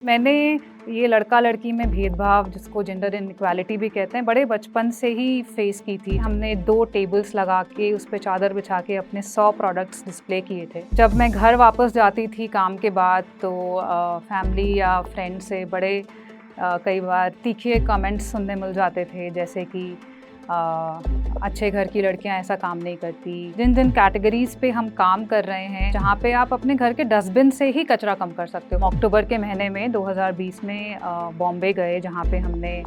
मैंने ये लड़का-लड़की में भेदभाव जिसको जेंडर इनइक्वालिटी भी कहते हैं, बड़े बचपन से ही फेस की थी। हमने 2 टेबल्स लगा के उस पे चादर बिछा के अपने 100 प्रोडक्ट्स डिस्प्ले किए थे। जब मैं घर वापस जाती थी काम के बाद तो फैमिली या फ्रेंड से बड़े कई बार तीखे कमेंट्स सुनने मिल जाते थे, जैसे कि अच्छे घर की लड़कियां ऐसा काम नहीं करती। जिन जिन कैटेगरीज पे हम काम कर रहे हैं, जहाँ पे आप अपने घर के डस्टबिन से ही कचरा कम कर सकते हो। अक्टूबर के महीने में 2020 में बॉम्बे गए, जहाँ पे हमने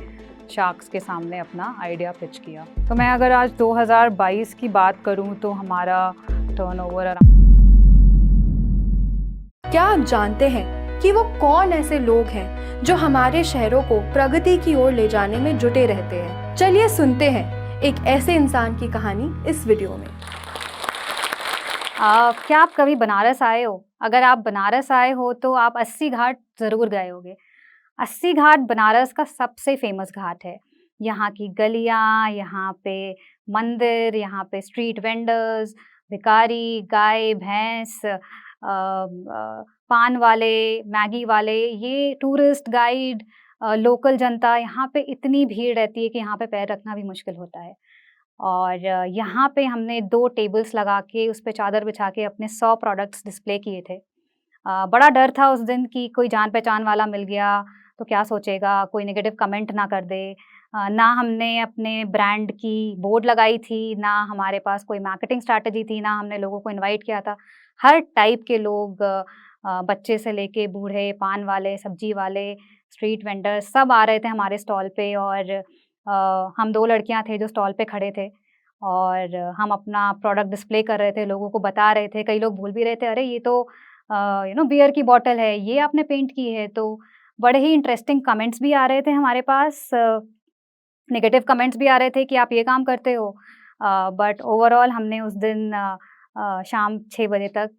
शार्क्स के सामने अपना आइडिया पिच किया। तो मैं अगर आज 2022 की बात करूँ तो हमारा टर्नओवर क्या आप जानते हैं कि वो कौन ऐसे लोग हैं जो हमारे शहरों को प्रगति की ओर ले जाने में जुटे रहते हैं? चलिए सुनते हैं एक ऐसे इंसान की कहानी इस वीडियो में। क्या आप कभी बनारस आए हो? अगर आप बनारस आए हो तो आप 80 घाट ज़रूर गए होंगे। 80 घाट बनारस का सबसे फेमस घाट है। यहाँ की गलियाँ, यहाँ पे मंदिर, यहाँ पे स्ट्रीट वेंडर्स, भिखारी, गाय, भैंस, पान वाले, मैगी वाले, ये टूरिस्ट गाइड, लोकल जनता, यहाँ पे इतनी भीड़ रहती है कि यहाँ पे पैर रखना भी मुश्किल होता है। और यहाँ पे हमने 2 टेबल्स लगा के उस पे चादर बिछा के अपने 100 प्रोडक्ट्स डिस्प्ले किए थे। बड़ा डर था उस दिन कि कोई जान-पहचान वाला मिल गया तो क्या सोचेगा, कोई नेगेटिव कमेंट ना कर दे। ना हमने अपने ब्रांड की बोर्ड लगाई थी, ना हमारे पास कोई मार्केटिंग स्ट्रैटेजी थी, ना हमने लोगों को इनवाइट किया था। हर टाइप के लोग, बच्चे से लेके बूढ़े, पान वाले, सब्जी वाले, स्ट्रीट वेंडर सब आ रहे थे हमारे स्टॉल पे। और हम 2 लड़कियाँ थे जो स्टॉल पे खड़े थे और हम अपना प्रोडक्ट डिस्प्ले कर रहे थे, लोगों को बता रहे थे। कई लोग बोल भी रहे थे, अरे ये तो बियर की बॉटल है, ये आपने पेंट की है। तो बड़े ही इंटरेस्टिंग कमेंट्स भी आ रहे थे हमारे पास, नेगेटिव कमेंट्स भी आ रहे थे कि आप ये काम करते हो। बट ओवरऑल हमने उस दिन शाम 6 बजे तक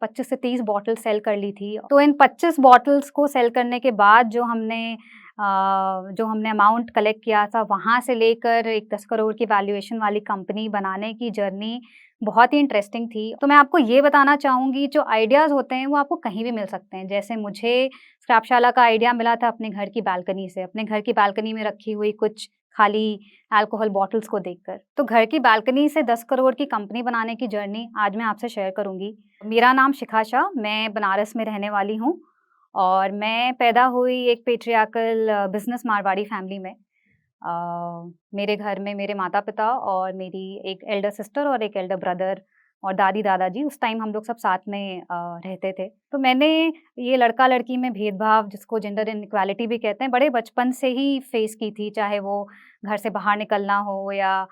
25 से 30 बॉटल सेल कर ली थी। तो इन 25 बॉटल्स को सेल करने के बाद जो हमने अमाउंट कलेक्ट किया था, वहाँ से लेकर एक 10 करोड़ की वैल्यूएशन वाली कंपनी बनाने की जर्नी बहुत ही इंटरेस्टिंग थी। तो मैं आपको ये बताना चाहूँगी, जो आइडियाज़ होते हैं वो आपको कहीं भी मिल सकते हैं। जैसे मुझे स्क्रैपशाला का आइडिया मिला था अपने घर की बालकनी से, अपने घर की बालकनी में रखी हुई कुछ खाली अल्कोहल बॉटल्स को देखकर। तो घर की बालकनी से 10 करोड़ की कंपनी बनाने की जर्नी आज मैं आपसे शेयर करूँगी। मेरा नाम शिखा शाह, मैं बनारस में रहने वाली हूँ और मैं पैदा हुई एक पैट्रियार्कल बिज़नेस मारवाड़ी फैमिली में। मेरे घर में मेरे माता-पिता और मेरी एक एल्डर सिस्टर और एक एल्डर ब्रदर और दादी-दादाजी, उस टाइम हम लोग सब साथ में रहते थे। तो मैंने ये लड़का-लड़की में भेदभाव जिसको जेंडर इनइक्वालिटी भी कहते हैं, बड़े बचपन से ही फेस की थी। चाहे वो घर से बाहर निकलना हो या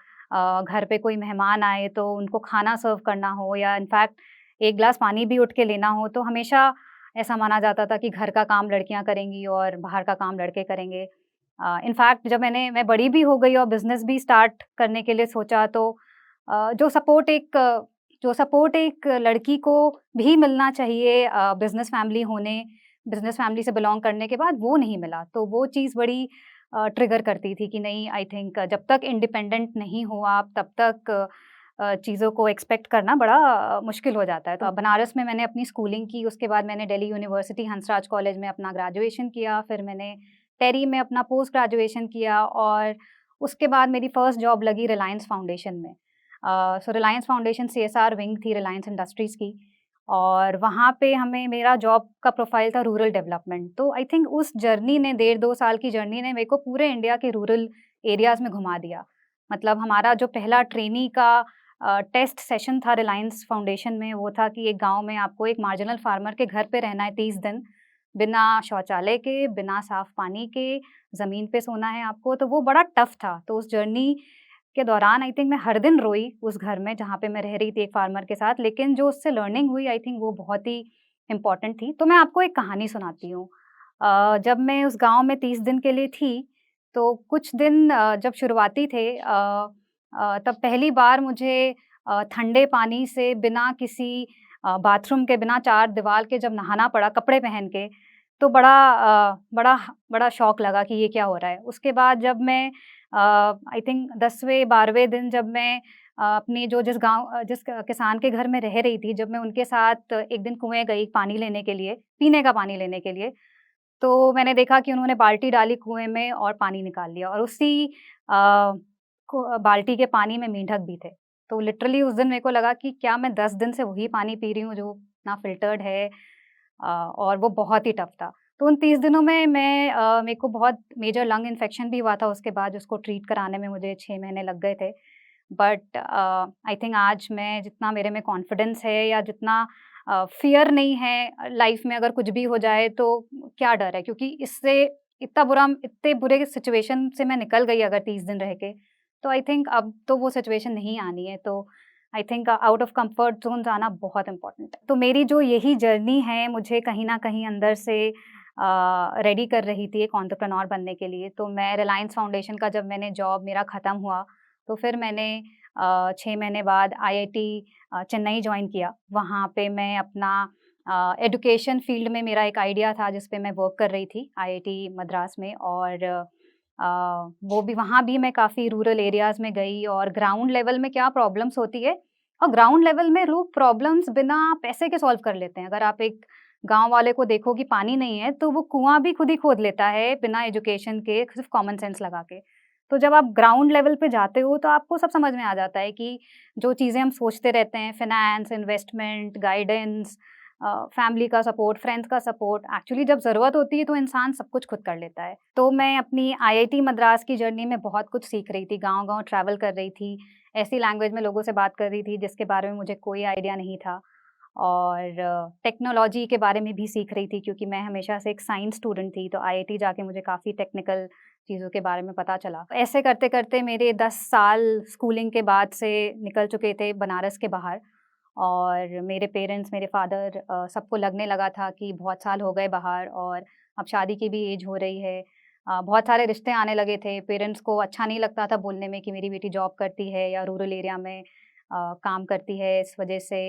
घर पे कोई मेहमान आए तो उनको खाना सर्व करना हो, या इनफैक्ट 1 ग्लास पानी भी उठ के लेना हो, तो हमेशा ऐसा माना जाता था कि घर का काम लड़कियाँ करेंगी और बाहर का काम लड़के करेंगे। इनफैक्ट जब मैं बड़ी भी हो गई और बिज़नेस भी स्टार्ट करने के लिए सोचा तो जो सपोर्ट एक लड़की को भी मिलना चाहिए बिज़नेस फैमिली से बिलॉन्ग करने के बाद, वो नहीं मिला। तो वो चीज़ बड़ी ट्रिगर करती थी कि नहीं, आई थिंक जब तक इंडिपेंडेंट नहीं हो आप, तब तक चीज़ों को एक्सपेक्ट करना बड़ा मुश्किल हो जाता है। तो बनारस में मैंने अपनी स्कूलिंग की, उसके बाद मैंने दिल्ली यूनिवर्सिटी हंसराज कॉलेज में अपना ग्रेजुएशन किया, फिर मैंने टेरी में अपना पोस्ट ग्रेजुएशन किया और उसके बाद मेरी फर्स्ट जॉब लगी रिलायंस फाउंडेशन में। सो रिलायंस फाउंडेशन सीएसआर विंग थी रिलायंस इंडस्ट्रीज़ की, और वहाँ पे हमें मेरा जॉब का प्रोफाइल था रूरल डेवलपमेंट। तो आई थिंक उस जर्नी ने, 1.5-2 साल की जर्नी ने मेरे को पूरे इंडिया के रूरल एरियाज़ में घुमा दिया। मतलब हमारा जो पहला ट्रेनी का टेस्ट सेशन था रिलायंस फाउंडेशन में, वो था कि एक गाँव में आपको एक मार्जिनल फार्मर के घर पे रहना है 30 दिन, बिना शौचालय के, बिना साफ पानी के, ज़मीन पे सोना है आपको। तो वो बड़ा टफ़ था। तो उस जर्नी के दौरान आई थिंक मैं हर दिन रोई उस घर में जहाँ पे मैं रह रही थी एक फार्मर के साथ, लेकिन जो उससे लर्निंग हुई आई थिंक वो बहुत ही इम्पोर्टेंट थी। तो मैं आपको एक कहानी सुनाती हूँ। जब मैं उस गाँव में 30 दिन के लिए थी, तो कुछ दिन जब शुरुआती थे, तब पहली बार मुझे ठंडे पानी से बिना किसी बाथरूम के, बिना चार दीवार के जब नहाना पड़ा कपड़े पहन के, तो बड़ा शॉक लगा कि ये क्या हो रहा है। उसके बाद जब मैं आई थिंक 10वें 12वें दिन जब मैं अपनी जिस किसान के घर में रह रही थी, जब मैं उनके साथ एक दिन कुएँ गई पानी लेने के लिए, पीने का पानी लेने के लिए, तो मैंने देखा कि उन्होंने बाल्टी डाली कुएँ में और पानी निकाल लिया और उसी बाल्टी के पानी में मेंढक भी थे। तो लिटरली उस दिन मेरे को लगा कि क्या मैं 10 दिन से वही पानी पी रही हूँ जो ना फ़िल्टर्ड है, और वो बहुत ही टफ़ था। तो उन 30 दिनों में मेरे को बहुत मेजर लंग इन्फेक्शन भी हुआ था उसके बाद, उसको ट्रीट कराने में मुझे 6 महीने लग गए थे। बट आई थिंक आज मैं जितना मेरे में कॉन्फिडेंस है या जितना फ़ियर नहीं है लाइफ़ में, अगर कुछ भी हो जाए तो क्या डर है? क्योंकि इससे इतने बुरे सिचुएशन से मैं निकल गई अगर 30 दिन रह के, तो आई थिंक अब तो वो सिचुएशन नहीं आनी है। तो I think out of comfort zone जाना बहुत इम्पोर्टेंट है। तो मेरी जो यही जर्नी है, मुझे कहीं न कहीं अंदर से रेडी कर रही थी एक एंटरप्रेन्योर बनने के लिए। तो मैं रिलायंस फाउंडेशन का जब मैंने जॉब मेरा ख़त्म हुआ, तो फिर मैंने 6 महीने बाद आईआईटी चेन्नई जॉइन किया। वहाँ पे मैं अपना एजुकेशन फ़ील्ड में मेरा एक आइडिया था जिस पे मैं वर्क कर रही थी आईआईटी मद्रास में, और वो भी वहाँ भी मैं काफ़ी रूरल एरियाज़ में गई और ग्राउंड लेवल में क्या प्रॉब्लम्स होती है, और ग्राउंड लेवल में लोग प्रॉब्लम्स बिना पैसे के सॉल्व कर लेते हैं। अगर आप एक गाँव वाले को देखो कि पानी नहीं है, तो वो कुआँ भी खुद ही खोद लेता है बिना एजुकेशन के, सिर्फ़ कॉमन सेंस लगा के। तो जब आप ग्राउंड लेवल पे जाते हो तो आपको सब समझ में आ जाता है कि जो चीज़ें हम सोचते रहते हैं, फाइनेंस, इन्वेस्टमेंट, गाइडेंस, फैमिली का सपोर्ट, फ्रेंड्स का सपोर्ट, एक्चुअली जब ज़रूरत होती है तो इंसान सब कुछ खुद कर लेता है। तो मैं अपनी आईआईटी मद्रास की जर्नी में बहुत कुछ सीख रही थी, गाँव-गाँव ट्रैवल कर रही थी, ऐसी लैंग्वेज में लोगों से बात कर रही थी जिसके बारे में मुझे कोई आइडिया नहीं था, और टेक्नोलॉजी के बारे में भी सीख रही थी क्योंकि मैं हमेशा से एक साइंस स्टूडेंट थी, तो आईआईटी जाके मुझे काफ़ी टेक्निकल चीज़ों के बारे में पता चला। ऐसे करते-करते मेरे 10 साल स्कूलिंग के बाद से निकल चुके थे बनारस के बाहर, और मेरे पेरेंट्स, मेरे फादर, सबको लगने लगा था कि बहुत साल हो गए बाहर और अब शादी की भी एज हो रही है। बहुत सारे रिश्ते आने लगे थे। पेरेंट्स को अच्छा नहीं लगता था बोलने में कि मेरी बेटी जॉब करती है या रूरल एरिया में काम करती है। इस वजह से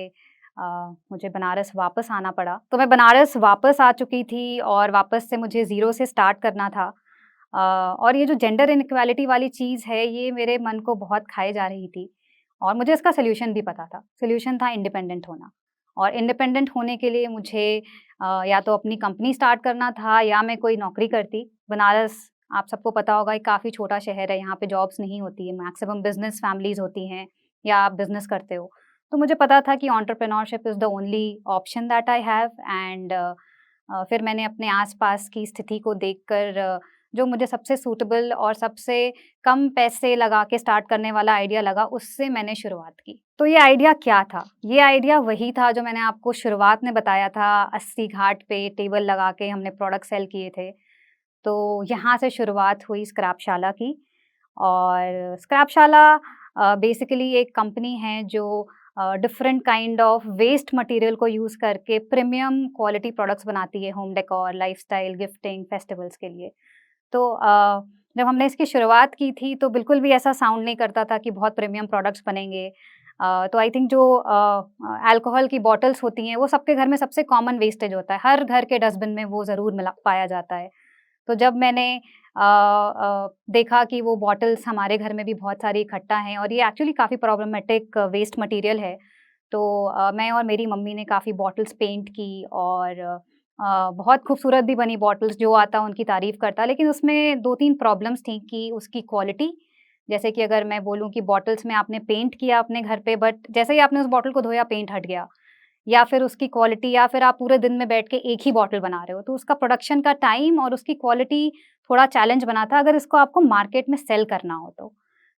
मुझे बनारस वापस आना पड़ा। तो मैं बनारस वापस आ चुकी थी और वापस से मुझे ज़ीरो से स्टार्ट करना था। और ये जो जेंडर इनइक्वालिटी वाली चीज़ है, ये मेरे मन को बहुत खाए जा रही थी और मुझे इसका सॉल्यूशन भी पता था। सॉल्यूशन था इंडिपेंडेंट होना, और इंडिपेंडेंट होने के लिए मुझे या तो अपनी कंपनी स्टार्ट करना था या मैं कोई नौकरी करती। बनारस, आप सबको पता होगा, एक काफ़ी छोटा शहर है, यहाँ पे जॉब्स नहीं होती है, मैक्सिमम बिज़नेस फैमिलीज़ होती हैं या आप बिज़नेस करते हो। तो मुझे पता था कि entrepreneurship is the only option that I have, and फिर मैंने अपने आस-पास की स्थिति को देखकर जो मुझे सबसे सूटेबल और सबसे कम पैसे लगा के स्टार्ट करने वाला आइडिया लगा, उससे मैंने शुरुआत की। तो ये आइडिया क्या था? ये आइडिया वही था जो मैंने आपको शुरुआत में बताया था, 80 घाट पे टेबल लगा के हमने प्रोडक्ट सेल किए थे। तो यहाँ से शुरुआत हुई स्क्रैपशाला की, और स्क्रैपशाला बेसिकली एक कंपनी है जो different kind of waste material को यूज़ करके प्रीमियम क्वालिटी प्रोडक्ट्स बनाती है, home decor, lifestyle, gifting, festivals के लिए। तो जब हमने इसकी शुरुआत की थी तो बिल्कुल भी ऐसा साउंड नहीं करता था कि बहुत प्रीमियम प्रोडक्ट्स बनेंगे। तो आई थिंक जो अल्कोहल की बॉटल्स होती हैं, वो सबके घर में सबसे कॉमन वेस्टेज होता है। हर घर के डस्टबिन में वो ज़रूर मिला पाया जाता है। तो जब मैंने देखा कि वो बॉटल्स हमारे घर में भी बहुत सारी इकट्ठा हैं और ये एक्चुअली काफ़ी प्रॉब्लमेटिक वेस्ट मटेरियल है, तो मैं और मेरी मम्मी ने काफ़ी बॉटल्स पेंट की, और बहुत खूबसूरत भी बनी बॉटल्स, जो आता उनकी तारीफ़ करता। लेकिन उसमें 2-3 प्रॉब्लम्स थी कि उसकी क्वालिटी, जैसे कि अगर मैं बोलूँ कि बॉटल्स में आपने पेंट किया अपने घर पे, बट जैसे ही आपने उस बॉटल को धोया पेंट हट गया, या फिर उसकी क्वालिटी, या फिर आप पूरे दिन में बैठ के एक ही बॉटल बना रहे हो, तो उसका प्रोडक्शन का टाइम और उसकी क्वालिटी थोड़ा चैलेंज बना था अगर इसको आपको मार्केट में सेल करना हो तो।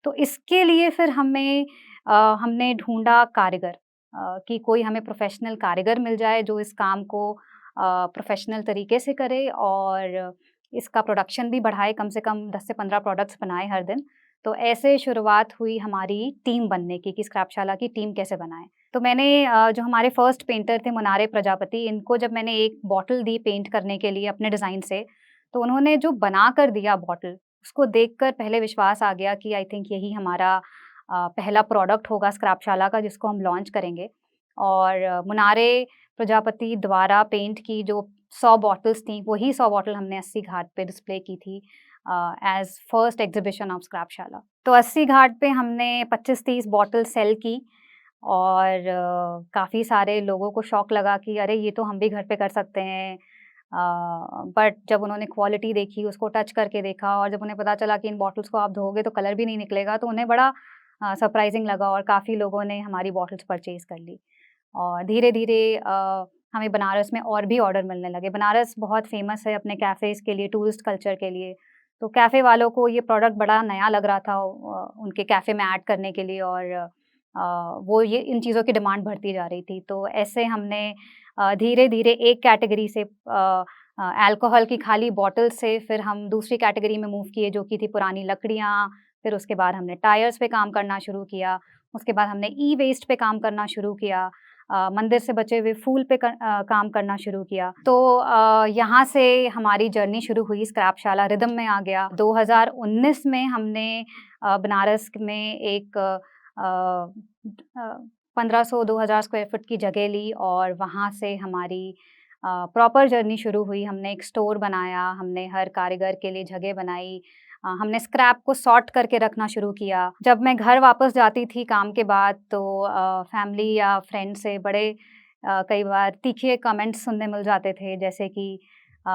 तो इसके लिए फिर हमने ढूँढा कारीगर, कि कोई हमें प्रोफ़ेशनल कारीगर मिल जाए जो इस काम को प्रोफ़ेशनल तरीके से करे और इसका प्रोडक्शन भी बढ़ाए, कम से कम 10 से 15 प्रोडक्ट्स बनाए हर दिन। तो ऐसे शुरुआत हुई हमारी टीम बनने की, कि स्क्रैपशाला की टीम कैसे बनाएँ। तो मैंने जो हमारे फर्स्ट पेंटर थे मुनारे प्रजापति, इनको जब मैंने एक बॉटल दी पेंट करने के लिए अपने डिज़ाइन से, तो उन्होंने जो बना कर दिया बॉटल, उसको देखकर पहले विश्वास आ गया कि आई थिंक यही हमारा पहला प्रोडक्ट होगा स्क्रैपशाला का जिसको हम लॉन्च करेंगे। और मुनारे प्रजापति द्वारा पेंट की जो 100 बॉटल्स थी, वही 100 बॉटल हमने 80 घाट पे डिस्प्ले की थी एज़ फर्स्ट एग्ज़िबिशन ऑफ स्क्रैपशाला। तो 80 घाट पे हमने 25-30 बॉटल सेल की, और काफ़ी सारे लोगों को शॉक लगा कि अरे! ये तो हम भी घर पे कर सकते हैं। बट जब उन्होंने क्वालिटी देखी, उसको टच करके देखा और जब उन्हें पता चला कि इन बॉटल्स को आप धोओगे तो कलर भी नहीं निकलेगा, तो उन्हें बड़ा सरप्राइज़िंग लगा और काफ़ी लोगों ने हमारी बॉटल्स परचेज़ कर ली। और धीरे-धीरे हमें बनारस में और भी ऑर्डर मिलने लगे। बनारस बहुत फ़ेमस है अपने कैफ़ेज़ के लिए, टूरिस्ट कल्चर के लिए। तो कैफ़े वालों को ये प्रोडक्ट बड़ा नया लग रहा था उनके कैफ़े में ऐड करने के लिए और वो ये इन चीज़ों की डिमांड बढ़ती जा रही थी। तो ऐसे हमने धीरे-धीरे एक कैटेगरी से अल्कोहल की खाली बॉटल से फिर हम दूसरी कैटेगरी में मूव किए जो कि थी पुरानी लकड़ियाँ, फिर उसके बाद हमने टायर्स पे काम करना शुरू किया, उसके बाद हमने ई-वेस्ट पे काम करना शुरू किया, मंदिर से बचे हुए फूल पे काम करना शुरू किया। तो यहाँ से हमारी जर्नी शुरू हुई, स्क्रैपशाला रिदम में आ गया। 2019 में हमने बनारस में एक 1500-2000 स्क्वायर फुट की जगह ली और वहाँ से हमारी प्रॉपर जर्नी शुरू हुई। हमने एक स्टोर बनाया, हमने हर कारीगर के लिए जगह बनाई, हमने स्क्रैप को सॉर्ट करके रखना शुरू किया। जब मैं घर वापस जाती थी काम के बाद तो फैमिली या फ्रेंड से बड़े कई बार तीखे कमेंट्स सुनने मिल जाते थे, जैसे कि अ,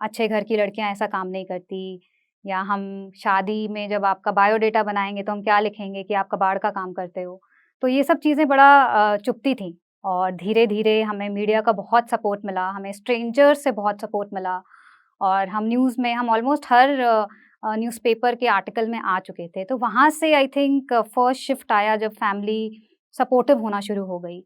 अच्छे घर की लड़कियां ऐसा काम नहीं करती, या हम शादी में जब आपका बायोडेटा बनाएंगे तो हम क्या लिखेंगे कि आप कबाड़ का काम करते हो। तो ये सब चीज़ें बड़ा चुभती थी और धीरे-धीरे हमें मीडिया का बहुत सपोर्ट मिला, हमें स्ट्रेंजर्स से बहुत सपोर्ट मिला और हम न्यूज़ में हम ऑलमोस्ट हर न्यूज़पेपर के आर्टिकल में आ चुके थे। तो वहाँ से आई थिंक फर्स्ट शिफ्ट आया जब फैमिली सपोर्टिव होना शुरू हो गई।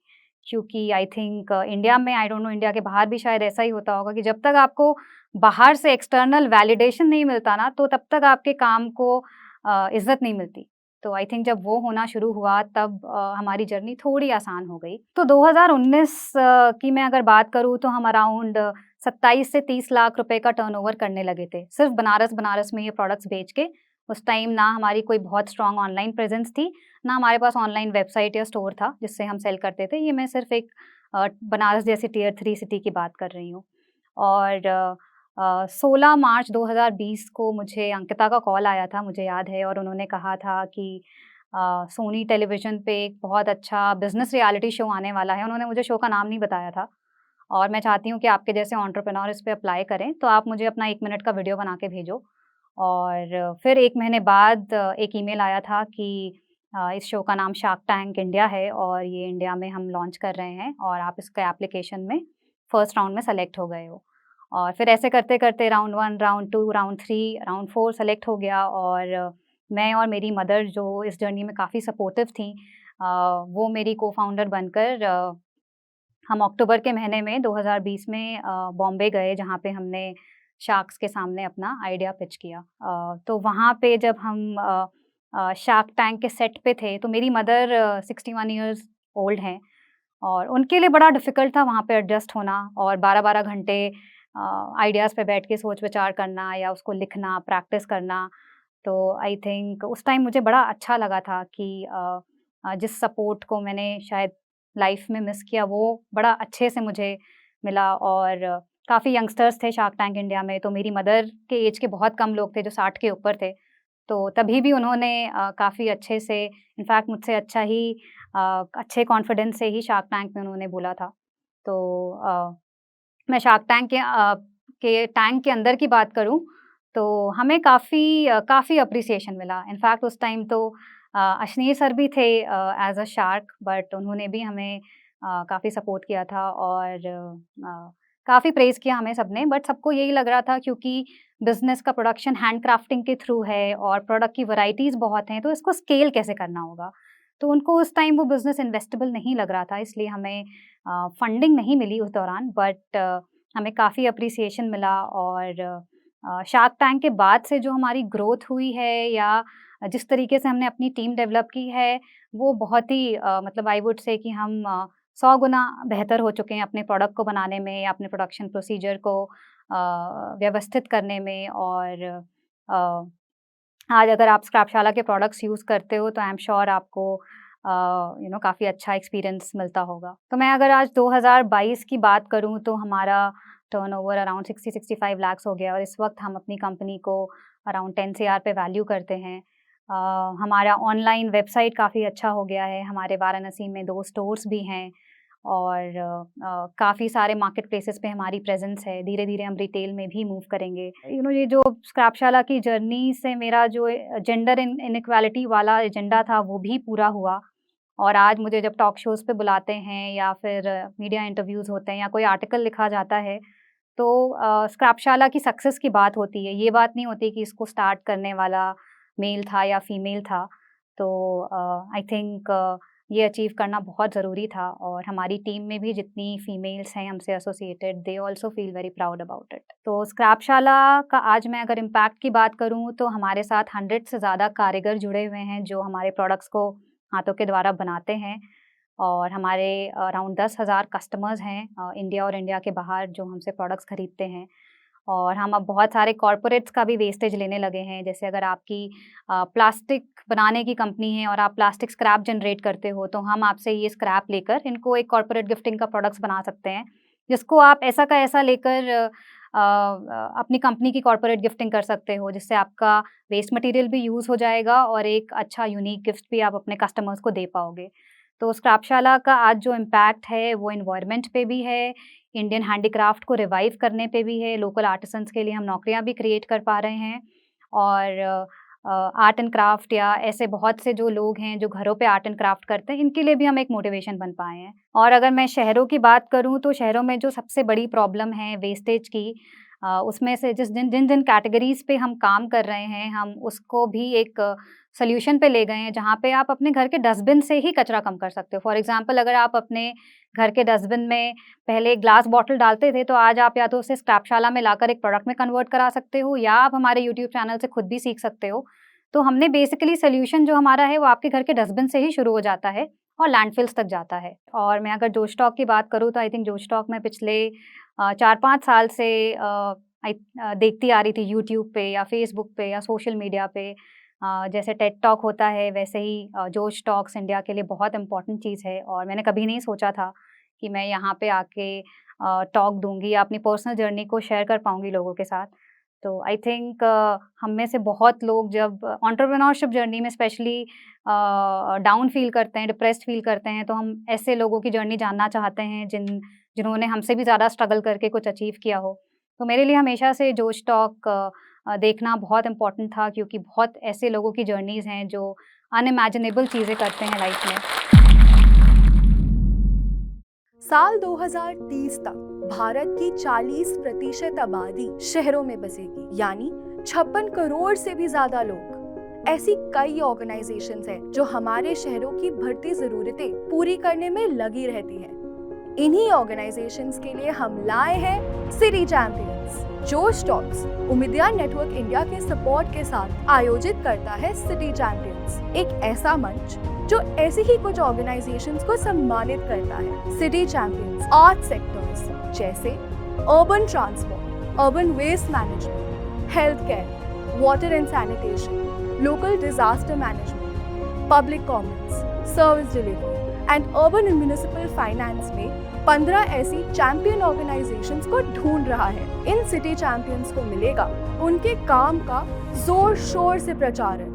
क्योंकि आई थिंक इंडिया में, आई डोंट नो इंडिया के बाहर भी शायद ऐसा ही होता होगा कि जब तक आपको बाहर से एक्सटर्नल वैलिडेशन नहीं मिलता ना, तो तब तक आपके काम को इज़्ज़त नहीं मिलती। तो आई थिंक जब वो होना शुरू हुआ तब हमारी जर्नी थोड़ी आसान हो गई। तो 2019 की मैं अगर बात करूँ तो हम अराउंड 27 से 30 लाख रुपए का टर्नओवर करने लगे थे, सिर्फ बनारस में ये प्रोडक्ट्स बेच के। उस टाइम ना हमारी कोई बहुत स्ट्रॉन्ग ऑनलाइन प्रेज़ेंस थी, ना हमारे पास ऑनलाइन वेबसाइट या स्टोर था जिससे हम सेल करते थे। ये मैं सिर्फ एक बनारस जैसी टियर 3 सिटी की बात कर रही हूँ। और 16 मार्च 2020 को मुझे अंकिता का कॉल आया था, मुझे याद है, और उन्होंने कहा था कि सोनी टेलीविज़न पे एक बहुत अच्छा बिज़नेस रियलिटी शो आने वाला है। उन्होंने मुझे शो का नाम नहीं बताया था और मैं चाहती हूँ कि आपके जैसे एंटरप्रेन्योर इस पे अप्लाई करें, तो आप मुझे अपना 1 मिनट का वीडियो बना के भेजो। और फिर 1 महीने बाद एक ईमेल आया था कि इस शो का नाम शार्क टैंक इंडिया है और ये इंडिया में हम लॉन्च कर रहे हैं और आप इसका एप्लीकेशन में फर्स्ट राउंड में सेलेक्ट हो गए हो। और फिर ऐसे करते-करते round 1, round 2, round 3, round 4 select हो गया और मैं और मेरी मदर जो इस जर्नी में काफ़ी सपोर्टिव थीं, वो मेरी को-फाउंडर बनकर हम अक्टूबर के महीने में 2020 में बॉम्बे गए, जहाँ पे हमने शार्क्स के सामने अपना आइडिया पिच किया। तो वहाँ पे जब हम शार्क टैंक के सेट पे थे, तो मेरी मदर 61 इयर्स ओल्ड हैं और उनके लिए बड़ा डिफ़िकल्ट था वहाँ पे एडजस्ट होना और 12-12 घंटे आइडियाज़ पे बैठ के सोच-विचार करना या उसको लिखना, प्रैक्टिस करना। तो आई थिंक उस टाइम मुझे बड़ा अच्छा लगा था कि जिस सपोर्ट को मैंने शायद लाइफ में मिस किया, वो बड़ा अच्छे से मुझे मिला और काफ़ी यंगस्टर्स थे शार्क टैंक इंडिया में, तो मेरी मदर के एज के बहुत कम लोग थे जो 60 के ऊपर थे। तो तभी भी उन्होंने काफ़ी अच्छे से, इनफैक्ट मुझसे अच्छा ही अच्छे कॉन्फिडेंस से ही शार्क टैंक में उन्होंने बोला था। तो मैं शार्क टैंक के टैंक के अंदर की बात करूँ, तो हमें काफ़ी एप्रिसिएशन मिला। इनफैक्ट उस टाइम तो अश्नीर सर भी थे एज़ अ शार्क, बट उन्होंने भी हमें काफ़ी सपोर्ट किया था और काफ़ी प्रेज़ किया हमें सबने। बट सबको यही लग रहा था क्योंकि बिज़नेस का प्रोडक्शन हैंडक्राफ्टिंग के थ्रू है और प्रोडक्ट की वैराइटीज़ बहुत हैं, तो इसको स्केल कैसे करना होगा? तो उनको उस टाइम वो बिज़नेस इन्वेस्टेबल नहीं लग रहा था, इसलिए हमें फंडिंग नहीं मिली उस दौरान, बट हमें काफ़ी एप्रिसिएशन मिला और शार्क टैंक के बाद से जो हमारी ग्रोथ हुई है या जिस तरीके से हमने अपनी टीम डेवलप की है, वो बहुत ही मतलब आई वुड से कि हम 100 गुना बेहतर हो चुके हैं अपने प्रोडक्ट को बनाने में या अपने प्रोडक्शन प्रोसीजर को व्यवस्थित करने में और आज अगर आप स्क्रैपशाला के प्रोडक्ट्स यूज़ करते हो तो आई एम श्योर आपको काफ़ी अच्छा एक्सपीरियंस मिलता होगा। तो मैं अगर आज 2022 की बात करूँ तो हमारा टर्नओवर अराउंड 60-65 लाख्स हो गया और इस वक्त हम अपनी कंपनी को अराउंड 10 सीआर पे वैल्यू करते हैं। हमारा ऑनलाइन वेबसाइट काफ़ी अच्छा हो गया है, हमारे वाराणसी में 2 स्टोर्स भी हैं और काफ़ी सारे मार्केट प्लेसेस पे हमारी प्रेजेंस है। धीरे धीरे हम रिटेल में भी मूव करेंगे। ये जो स्क्रैपशाला की जर्नी से मेरा जो जेंडर इनइक्वालिटी वाला एजेंडा था वो भी पूरा हुआ। और आज मुझे जब टॉक शोज़ पे बुलाते हैं या फिर मीडिया इंटरव्यूज़ होते हैं या कोई आर्टिकल लिखा जाता है, तो स्क्रैपशाला की सक्सेस की बात होती है। ये बात नहीं होती कि इसको स्टार्ट करने वाला मेल था या फीमेल था। तो आई थिंक ये अचीव करना बहुत ज़रूरी था, और हमारी टीम में भी जितनी फीमेल्स हैं हमसे associated, they also feel very proud about it. तो स्क्रैपशाला का आज मैं अगर इम्पैक्ट की बात करूँ तो हमारे साथ 100 से ज़्यादा कारीगर जुड़े हुए हैं जो हमारे प्रोडक्ट्स को हाथों के द्वारा बनाते हैं, और हमारे अराउंड 10,000 कस्टमर्स हैं इंडिया और इंडिया के बाहर जो हमसे प्रोडक्ट्स खरीदते हैं। और हम अब बहुत सारे कॉर्पोरेट्स का भी वेस्टेज लेने लगे हैं। जैसे अगर आपकी प्लास्टिक बनाने की कंपनी है और आप प्लास्टिक स्क्रैप जनरेट करते हो, तो हम आपसे ये स्क्रैप लेकर इनको एक कॉर्पोरेट गिफ्टिंग का प्रोडक्ट्स बना सकते हैं, जिसको आप ऐसा का ऐसा लेकर अपनी कंपनी की कॉर्पोरेट गिफ्टिंग कर सकते हो, जिससे आपका वेस्ट मटेरियल भी यूज़ हो जाएगा और एक अच्छा यूनिक गिफ्ट भी आप अपने कस्टमर्स को दे पाओगे। तो स्क्रैपशाला का आज जो इम्पैक्ट है वो एनवायरनमेंट पे भी है, इंडियन हैंडीक्राफ्ट को रिवाइव करने पे भी है, लोकल आर्टिसंस के लिए हम नौकरियां भी क्रिएट कर पा रहे हैं, और आर्ट एंड क्राफ्ट या ऐसे बहुत से जो लोग हैं जो घरों पे आर्ट एंड क्राफ्ट करते हैं, इनके लिए भी हम एक मोटिवेशन बन पाए हैं। और अगर मैं शहरों की बात करूं तो शहरों में जो सबसे बड़ी प्रॉब्लम है वेस्टेज की, उसमें से जिन जिन कैटेगरीज पे हम काम कर रहे हैं, हम उसको भी एक सोल्यूशन पे ले गए हैं, जहाँ पे आप अपने घर के डस्टबिन से ही कचरा कम कर सकते हो। फॉर एग्जांपल, अगर आप अपने घर के डस्टबिन में पहले ग्लास बॉटल डालते थे, तो आज आप या तो उसे स्क्रैपशाला में लाकर एक प्रोडक्ट में कन्वर्ट करा सकते हो, या आप हमारे यूट्यूब चैनल से खुद भी सीख सकते हो। तो हमने बेसिकली सोल्यूशन जो हमारा है वो आपके घर के डस्टबिन से ही शुरू हो जाता है और लैंडफिल्स तक जाता है। और मैं अगर जोश टॉक की बात करूँ तो आई थिंक जोश टॉक में पिछले 4-5 साल से देखती आ रही थी यूट्यूब पे या फेसबुक पे या सोशल मीडिया पे। जैसे टेड टॉक होता है, वैसे ही जोश टॉक्स इंडिया के लिए बहुत इम्पॉर्टेंट चीज़ है, और मैंने कभी नहीं सोचा था कि मैं यहाँ पे आके टॉक दूंगी या अपनी पर्सनल जर्नी को शेयर कर पाऊंगी लोगों के साथ। तो आई थिंक हम में से बहुत लोग जब एंटरप्रेन्योरशिप जर्नी में स्पेशली डाउन फील करते हैं, डिप्रेस्ड फील करते हैं, तो हम ऐसे लोगों की जर्नी जानना चाहते हैं जिन्होंने हमसे भी ज़्यादा स्ट्रगल करके कुछ अचीव किया हो। तो मेरे लिए हमेशा से जोश टॉक देखना बहुत इम्पॉर्टेंट था, क्योंकि बहुत ऐसे लोगों की जर्नीज़ हैं जो अनइमेजिनेबल चीज़ें करते हैं लाइफ में। साल 2030 तक भारत की 40% आबादी शहरों में बसेगी, यानी 56 करोड़ से भी ज्यादा लोग। ऐसी कई ऑर्गेनाइजेशंस हैं जो हमारे शहरों की बढ़ती जरूरतें पूरी करने में लगी रहती हैं। इन्हीं ऑर्गेनाइजेशंस के लिए हम लाए हैं सिटी चैंपियंस। जोश टॉक्स उम्मीदवार नेटवर्क इंडिया के सपोर्ट के साथ आयोजित करता है सिटी चैंपियंस, एक ऐसा मंच जो ऐसी ही कुछ ऑर्गेनाइजेशंस को सम्मानित करता है। सिटी चैंपियंस आर्ट सेक्टर्स जैसे urban transport, urban waste management, health care, water and sanitation, local disaster management, public commons, service delivery and urban and municipal finance में 15 ऐसी चैंपियन ऑर्गेनाइजेशंस को ढूंढ रहा है। इन सिटी चैंपियंस को मिलेगा उनके काम का जोर शोर से प्रचारण,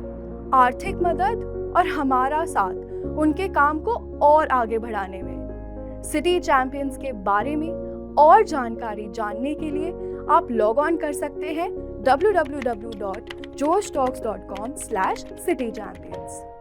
आर्थिक मदद और हमारा साथ उनके काम को और आगे बढ़ाने में। सिटी चैंपियंस के बारे में और जानकारी जानने के लिए आप लॉग ऑन कर सकते हैं www.joshtalks.com/citychampions।